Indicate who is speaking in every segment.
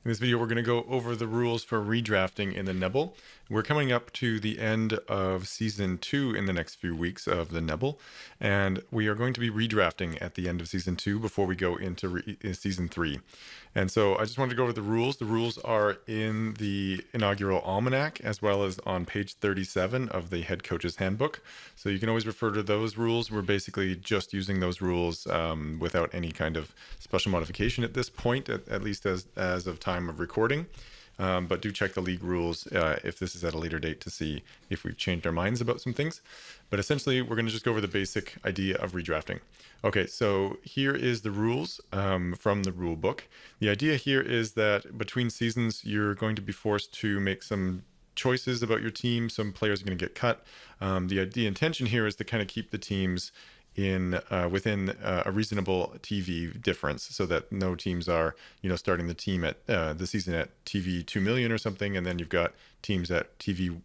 Speaker 1: In this video, we're going to go over the rules for redrafting in the NeBBL. We're coming up to the end of Season 2 in the next few weeks of the NeBBL, and we are going to be redrafting at the end of Season 2 before we go into Season 3. And so I just wanted to go over the rules. The rules are in the inaugural almanac, as well as on page 37 of the head coach's handbook. So you can always refer to those rules. We're basically just using those rules without any kind of special modification at this point, at least as of time of recording. But do check the league rules if this is at a later date to see if we've changed our minds about some things. But essentially, we're going to just go over the basic idea of redrafting. Okay, so here is the rules from the rule book. The idea here is that between seasons, you're going to be forced to make some choices about your team. Some players are going to get cut. The intention here is to kind of keep the teams within a reasonable TV difference, so that no teams are starting the team at the season at TV 2 million or something, and then you've got teams at TV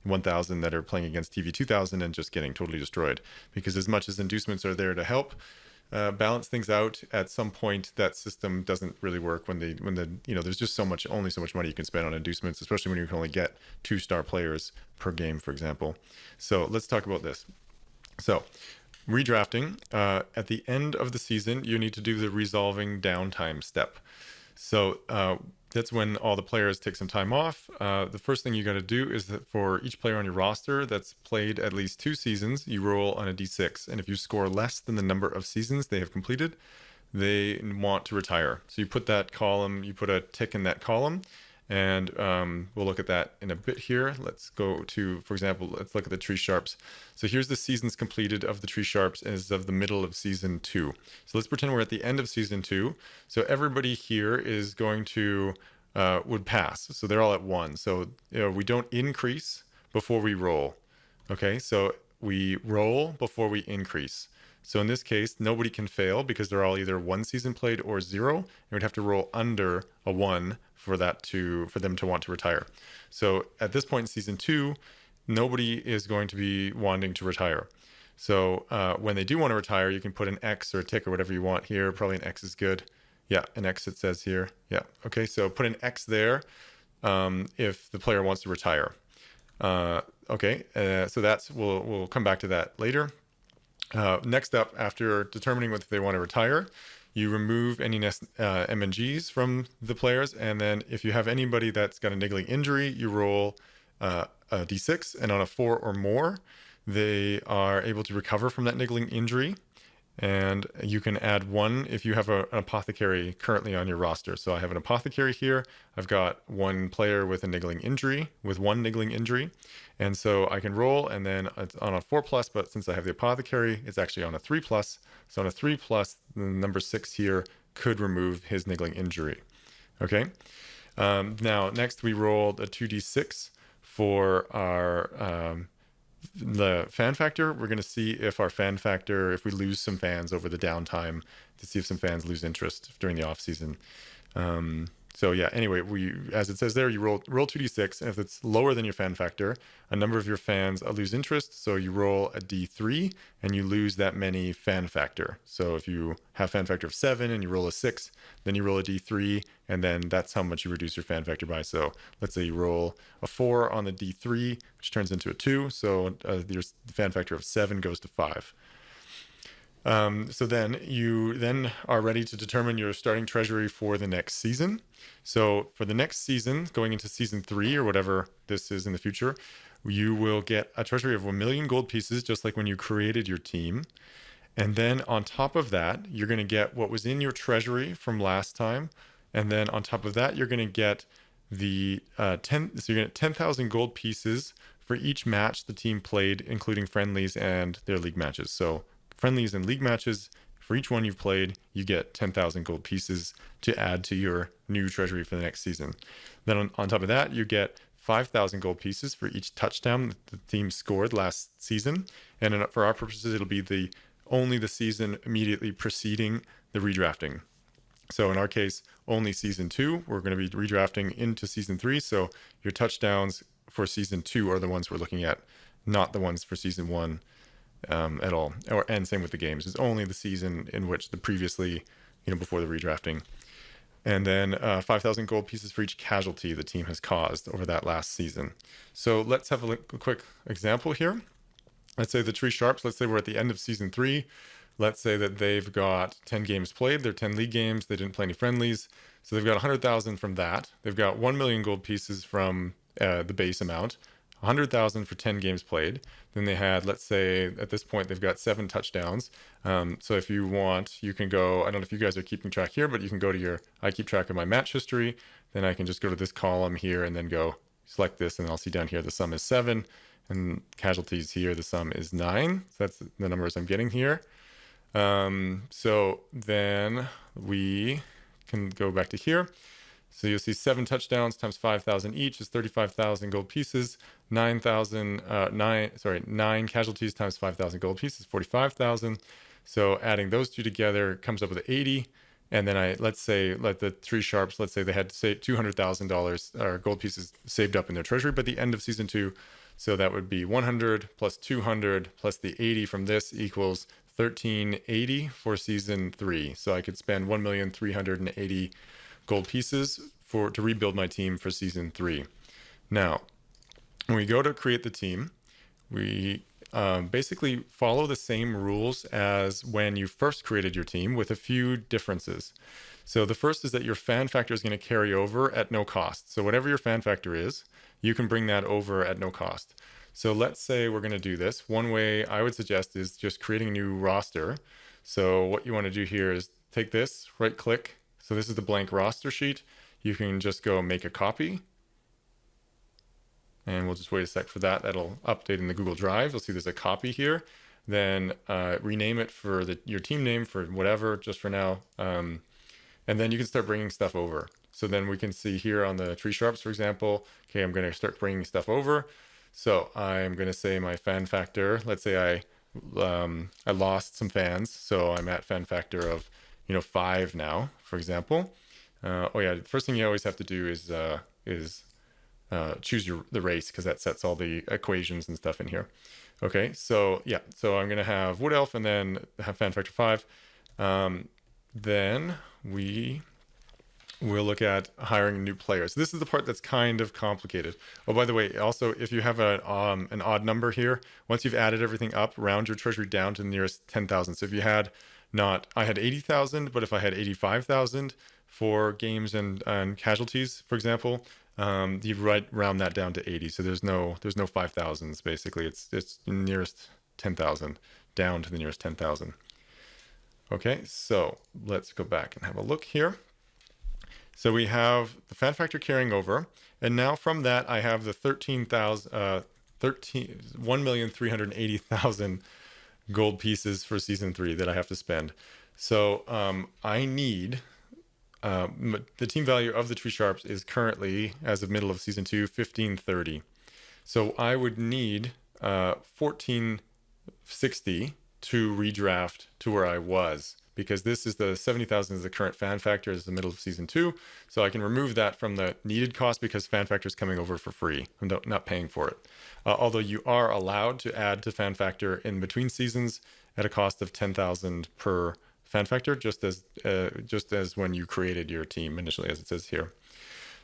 Speaker 1: 1000 that are playing against TV 2000 and just getting totally destroyed. Because as much as inducements are there to help balance things out, at some point that system doesn't really work when there's just only so much money you can spend on inducements, especially when you can only get 2-star players per game, for example. So let's talk about this. So redrafting, at the end of the season, you need to do the resolving downtime step. So that's when all the players take some time off. The first thing you got to do is that for each player on your roster that's played at least 2 seasons, you roll on a d6. And if you score less than the number of seasons they have completed, they want to retire. So you put a tick in that column. And we'll look at that in a bit here. Let's go to, for example, let's look at the Tree Sharps. So here's the seasons completed of the Tree Sharps as of the middle of Season 2. So let's pretend we're at the end of Season 2. So everybody here is going to, would pass. So they're all at 1. So we don't increase before we roll. Okay, so we roll before we increase. So in this case, nobody can fail because they're all either 1 season played or 0, and we'd have to roll under a 1 for them to want to retire. So at this point in Season 2, nobody is going to be wanting to retire. So when they do want to retire, you can put an X or a tick or whatever you want here. Probably an X is good. Yeah, an X it says here. Yeah, okay, so put an X there if the player wants to retire. Okay, so we'll come back to that later. Next up, after determining whether they want to retire, you remove any MNGs from the players, and then if you have anybody that's got a niggling injury, you roll a d6, and on a 4 or more, they are able to recover from that niggling injury. And you can add 1 if you have an apothecary currently on your roster. So I have an apothecary here. I've got 1 player with one niggling injury. And so I can roll, and then it's on a 4+, but since I have the apothecary, it's actually on a 3+. So on a 3+, the number 6 here could remove his niggling injury. Okay. Now, next we rolled a 2d6 for our the fan factor. We're going to see if we lose some fans over the downtime, to see if some fans lose interest during the off season. So yeah, anyway, as it says there, you roll 2d6, and if it's lower than your fan factor, a number of your fans lose interest, so you roll a d3, and you lose that many fan factor. So if you have fan factor of 7 and you roll a 6, then you roll a d3, and then that's how much you reduce your fan factor by. So let's say you roll a 4 on the d3, which turns into a 2, so your fan factor of 7 goes to 5. So then you are ready to determine your starting treasury for the next season. So for the next season, going into Season 3 or whatever this is in the future, you will get a treasury of 1 million gold pieces, just like when you created your team. And then on top of that, you're going to get what was in your treasury from last time. And then on top of that, you're going to get so you're going to get 10,000 gold pieces for each match the team played, including friendlies and their league matches. So friendlies and league matches, for each one you've played, you get 10,000 gold pieces to add to your new treasury for the next season. Then on top of that, you get 5,000 gold pieces for each touchdown that the team scored last season. And for our purposes, it'll be only the season immediately preceding the redrafting. So in our case, only Season 2. We're going to be redrafting into Season 3. So your touchdowns for Season 2 are the ones we're looking at, not the ones for Season 1. At all, and same with the games. It's only the season in which the previously, before the redrafting. And then 5,000 gold pieces for each casualty the team has caused over that last season. So let's have a quick example here. Let's say the Tree Sharps, let's say we're at the end of season 3. Let's say that they've got 10 games played. They're 10 league games. They didn't play any friendlies. So they've got 100,000 from that. They've got 1 million gold pieces from the base amount, 100,000 for 10 games played. Then they had, let's say at this point, they've got 7 touchdowns. So if you want, you can go, I don't know if you guys are keeping track here, but you can go to your, I keep track of my match history. Then I can just go to this column here and then go select this, and I'll see down here the sum is 7. And casualties here, the sum is 9. So that's the numbers I'm getting here. So then we can go back to here. So you'll see 7 touchdowns times 5,000 each is 35,000 gold pieces. 9 casualties times 5,000 gold pieces, 45,000. So adding those two together comes up with 80. And then let's say, let the Tree Sharps, let's say they had $200,000 or gold pieces saved up in their treasury by the end of season 2. So that would be 100 plus 200 plus the 80 from this equals 1380 for season 3. So I could spend 1,380,000 gold pieces to rebuild my team for season 3. Now, when we go to create the team, we basically follow the same rules as when you first created your team with a few differences. So the first is that your fan factor is going to carry over at no cost. So whatever your fan factor is, you can bring that over at no cost. So let's say we're going to do this. One way I would suggest is just creating a new roster. So what you want to do here is take this, right click. So this is the blank roster sheet. You can just go make a copy. And we'll just wait a sec for that. That'll update in the Google Drive. You'll see there's a copy here. Then rename it for your team name for whatever, just for now. And then you can start bringing stuff over. So then we can see here on the Tree Sharps, for example, okay, I'm going to start bringing stuff over. So I'm going to say my fan factor. Let's say I lost some fans. So I'm at fan factor of 5 now, for example. Oh yeah, the first thing you always have to do is choose the race, because that sets all the equations and stuff in here. Okay, so yeah, so I'm going to have Wood Elf and then have fan factor 5. Then we'll look at hiring new players. This is the part that's kind of complicated. Oh, by the way, also, if you have an odd number here, once you've added everything up, round your treasury down to the nearest 10,000. So if you had I had 80,000, but if I had 85,000 for games and casualties, for example, you round that down to 80. So there's no 5,000s basically. It's nearest 10,000 down to the nearest 10,000. Okay, so let's go back and have a look here. So we have the fan factor carrying over, and now from that I have the 1,380,000 gold pieces for season 3 that I have to spend. So I need the team value of the Tree Sharps is currently, as of middle of season 2, 1,530. So I would need 1,460 to redraft to where I was, because this is the 70,000 is the current fan factor as the middle of season 2. So I can remove that from the needed cost because fan factor is coming over for free. I'm not paying for it. Although you are allowed to add to fan factor in between seasons at a cost of 10,000 per fan factor, just as when you created your team initially, as it says here.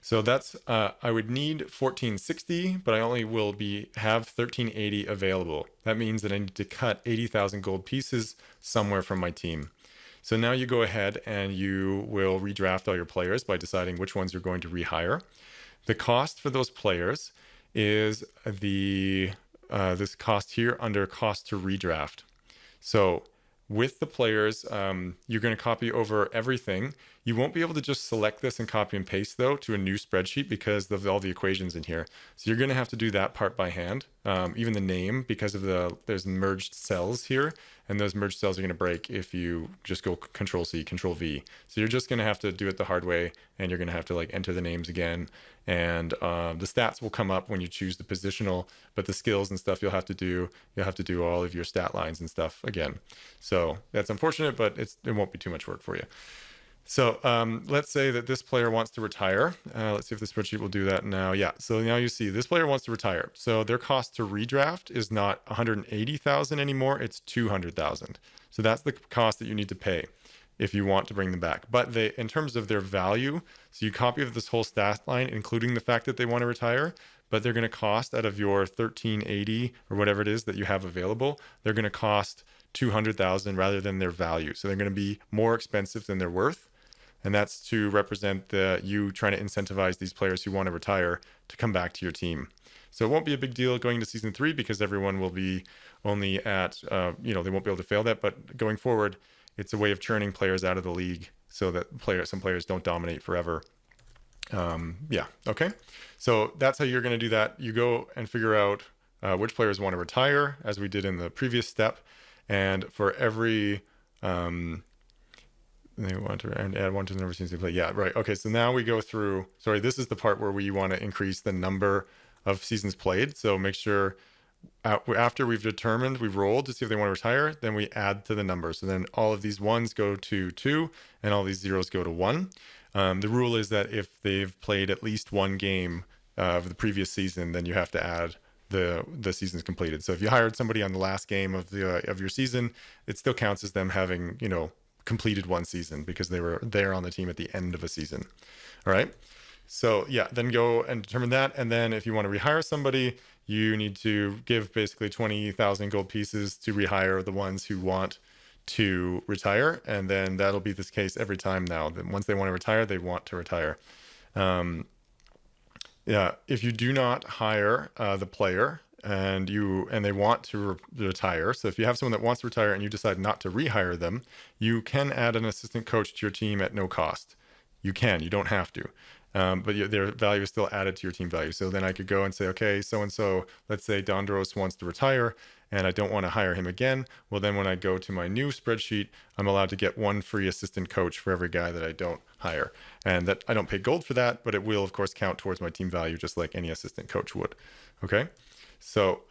Speaker 1: So that's I would need 1,460, but I only will have 1,380 available. That means that I need to cut 80,000 gold pieces somewhere from my team. So now you go ahead and you will redraft all your players by deciding which ones you're going to rehire. The cost for those players is this cost here under cost to redraft. So with the players, you're going to copy over everything. You won't be able to just select this and copy and paste, though, to a new spreadsheet because of all the equations in here. So you're going to have to do that part by hand, even the name, because of there's merged cells here, and those merged cells are going to break if you just go Control-C, Control-V. So you're just going to have to do it the hard way, and you're going to have to enter the names again. And the stats will come up when you choose the positional, but the skills and stuff you'll have to do all of your stat lines and stuff again. So that's unfortunate, but it won't be too much work for you. So let's say that this player wants to retire. Let's see if the spreadsheet will do that now. Yeah, so now you see this player wants to retire. So their cost to redraft is not 180,000 anymore, it's 200,000. So that's the cost that you need to pay. if you want to bring them back. But they, in terms of their value, so you copy this whole stat line, including the fact that they want to retire, but they're going to cost out of your 1380 or whatever it is that you have available, they're going to cost 200,000 rather than their value. So they're going to be more expensive than they're worth. And that's to represent you trying to incentivize these players who want to retire to come back to your team. So it won't be a big deal going to season 3 because everyone will be only at, they won't be able to fail that. But going forward, it's a way of churning players out of the league so that some players don't dominate forever. Okay. So that's how you're going to do that. You go and figure out which players want to retire, as we did in the previous step. And for every, they want to add one to the number of seasons they play. Yeah, right. Okay, so now we go through, sorry, this is the part where we want to increase the number of seasons played. So make sure after we've rolled to see if they want to retire, then we add to the number. So then all of these ones go to 2 and all these zeros go to 1. The rule is that if they've played at least one game of the previous season, then you have to add the seasons completed. So if you hired somebody on the last game of your season, it still counts as them having, completed one season because they were there on the team at the end of a season. All right. So yeah, then go and determine that. And then if you want to rehire somebody, you need to give basically 20,000 gold pieces to rehire the ones who want to retire. And then that'll be this case every time now. That once they want to retire, they want to retire. If you do not hire the player and they want to retire, so if you have someone that wants to retire and you decide not to rehire them, you can add an assistant coach to your team at no cost. You don't have to. But their value is still added to your team value. So then I could go and say, okay, so-and-so, let's say Dondros wants to retire and I don't want to hire him again. Well, then when I go to my new spreadsheet, I'm allowed to get one free assistant coach for every guy that I don't hire. And that I don't pay gold for that, but it will, of course, count towards my team value just like any assistant coach would. Okay? So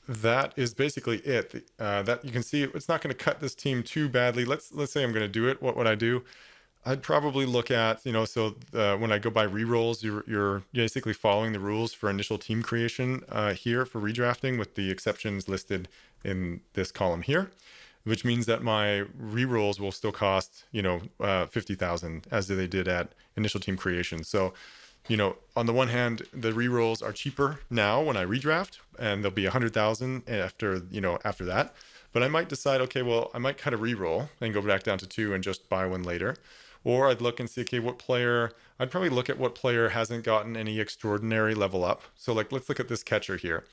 Speaker 1: that is basically it. That you can see it's not going to cut this team too badly. Let's say I'm going to do it. What would I do? I'd probably look at, when I go by rerolls, you're basically following the rules for initial team creation here for redrafting with the exceptions listed in this column here, which means that my rerolls will still cost, 50,000 as they did at initial team creation. So, on the one hand, the rerolls are cheaper now when I redraft and they'll be 100,000 after that. But I might decide, okay, well, I might cut a reroll and go back down to 2 and just buy one later. Or I'd look and see, okay, I'd probably look at what player hasn't gotten any extraordinary level up. So let's look at this catcher here.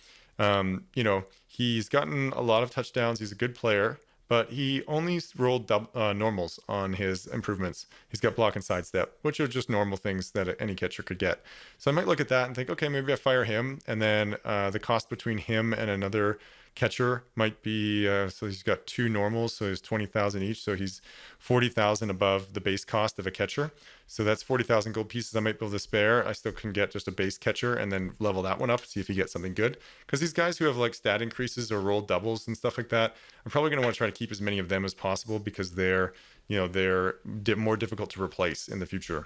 Speaker 1: He's gotten a lot of touchdowns. He's a good player, but he only rolled normals on his improvements. He's got block and sidestep, which are just normal things that any catcher could get. So I might look at that and think, okay, maybe I fire him. And then the cost between him and another catcher might be, so he's got 2 normals, so he's 20,000 each. So he's 40,000 above the base cost of a catcher. So that's 40,000 gold pieces I might be able to spare. I still can get just a base catcher and then level that one up, see if he gets something good. Because these guys who have like stat increases or roll doubles and stuff like that, I'm probably going to want to try to keep as many of them as possible because they're more difficult to replace in the future.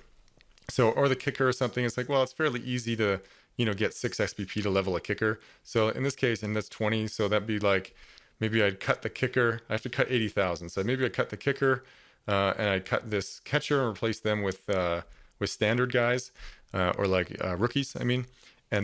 Speaker 1: So, or the kicker or something, it's like, well, it's fairly easy to, get 6 XPP to level a kicker. So in this case, and that's 20, so that'd be like, maybe I'd cut the kicker. I have to cut 80,000. So maybe I'd cut the kicker and I'd cut this catcher and replace them with standard guys or like rookies, and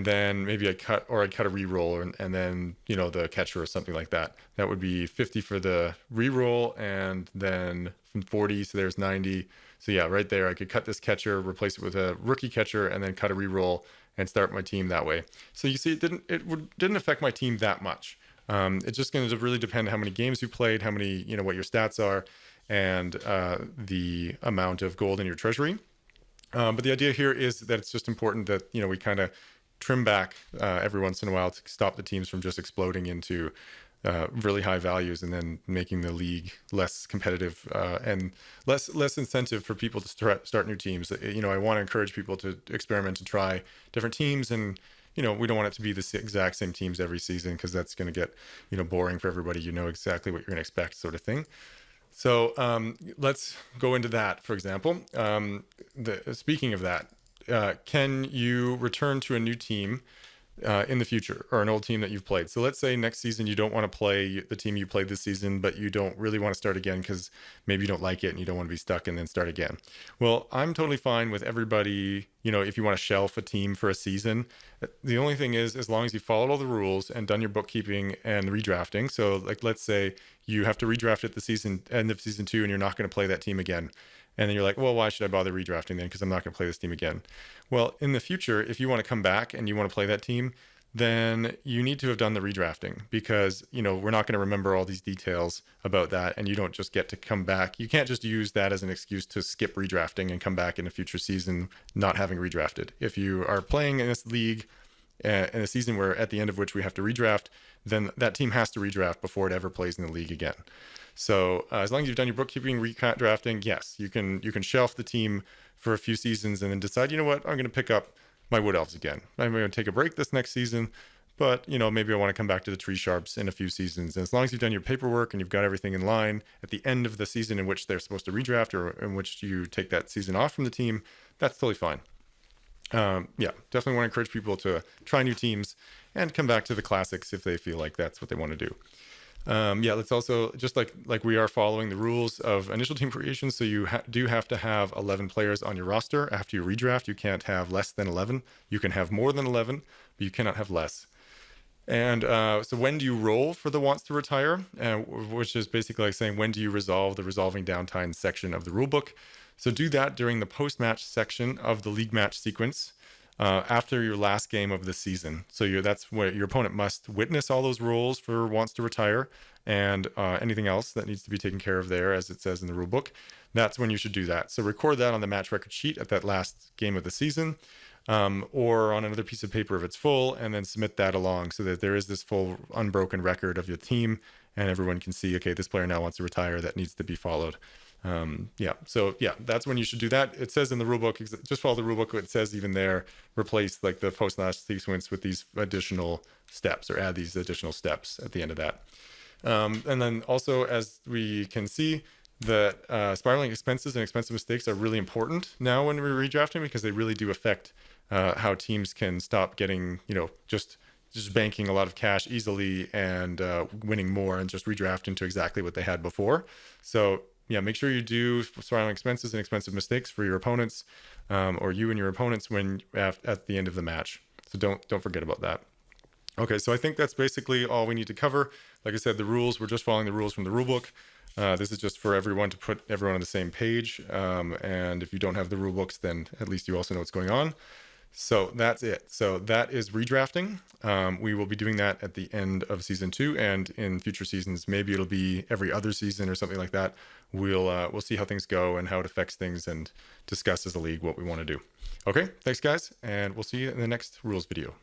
Speaker 1: then maybe I'd cut a reroll and then, the catcher or something like that. That would be 50 for the reroll and then from 40, so there's 90. So yeah, right there, I could cut this catcher, replace it with a rookie catcher, and then cut a reroll and start my team that way. So you see, it didn't affect my team that much. It's just going to really depend how many games you played, how many, what your stats are, and the amount of gold in your treasury. But the idea here is that it's just important that, we kind of trim back every once in a while to stop the teams from just exploding into really high values and then making the league less competitive and less incentive for people to start new teams. I want to encourage people to experiment and try different teams, and we don't want it to be the exact same teams every season because that's going to get boring for everybody. Exactly what you're going to expect, sort of thing. So let's go into that. For example, speaking of that, can you return to a new team in the future, or an old team that you've played. So let's say next season you don't want to play the team you played this season, but you don't really want to start again because maybe you don't like it and you don't want to be stuck and then start again. Well, I'm totally fine with everybody, if you want to shelf a team for a season. The only thing is, as long as you followed all the rules and done your bookkeeping and redrafting. So like, let's say you have to redraft at the end of season 2 and you're not going to play that team again. And then you're like, well, why should I bother redrafting then? Because I'm not going to play this team again. Well, in the future, if you want to come back and you want to play that team, then you need to have done the redrafting, because, we're not going to remember all these details about that. And you don't just get to come back. You can't just use that as an excuse to skip redrafting and come back in a future season not having redrafted. If you are playing in this league in a season where at the end of which we have to redraft, then that team has to redraft before it ever plays in the league again. So as long as you've done your bookkeeping, redrafting, yes, you can shelf the team for a few seasons and then decide, you know what, I'm going to pick up my Wood Elves again. I'm going to take a break this next season, but maybe I want to come back to the Tree Sharps in a few seasons. And as long as you've done your paperwork and you've got everything in line at the end of the season in which they're supposed to redraft, or in which you take that season off from the team, that's totally fine. Definitely want to encourage people to try new teams and come back to the classics if they feel like that's what they want to do. Let's also, just like we are following the rules of initial team creation. So you do have to have 11 players on your roster. After you redraft, you can't have less than 11. You can have more than 11, but you cannot have less. And so when do you roll for the wants to retire? Which is basically like saying, when do you resolve the resolving downtime section of the rulebook? So do that during the post-match section of the league match sequence. After your last game of the season. So that's where your opponent must witness all those rolls for wants to retire and anything else that needs to be taken care of there, as it says in the rule book. That's when you should do that. So record that on the match record sheet at that last game of the season, or on another piece of paper if it's full, and then submit that along so that there is this full unbroken record of your team and everyone can see, okay, this player now wants to retire, that needs to be followed. That's when you should do that. It says in the rulebook, just follow the rulebook. It says even there, replace like the post-match sequence with these additional steps, or add these additional steps at the end of that. And then also, as we can see, that spiraling expenses and expensive mistakes are really important now when we're redrafting, because they really do affect how teams can stop getting, just banking a lot of cash easily and winning more and just redraft into exactly what they had before. So make sure you do spiraling expenses and expensive mistakes for your opponents, or you and your opponents when at the end of the match. So don't forget about that. Okay, so I think that's basically all we need to cover. Like I said, the rules, we're just following the rules from the rulebook. This is just for everyone, to put everyone on the same page. And if you don't have the rule books, then at least you also know what's going on. So that's it. So that is redrafting. We will be doing that at the end of season 2, and in future seasons, maybe it'll be every other season or something like that. We'll see how things go and how it affects things, and discuss as a league what we want to do. Okay, thanks guys, and we'll see you in the next rules video.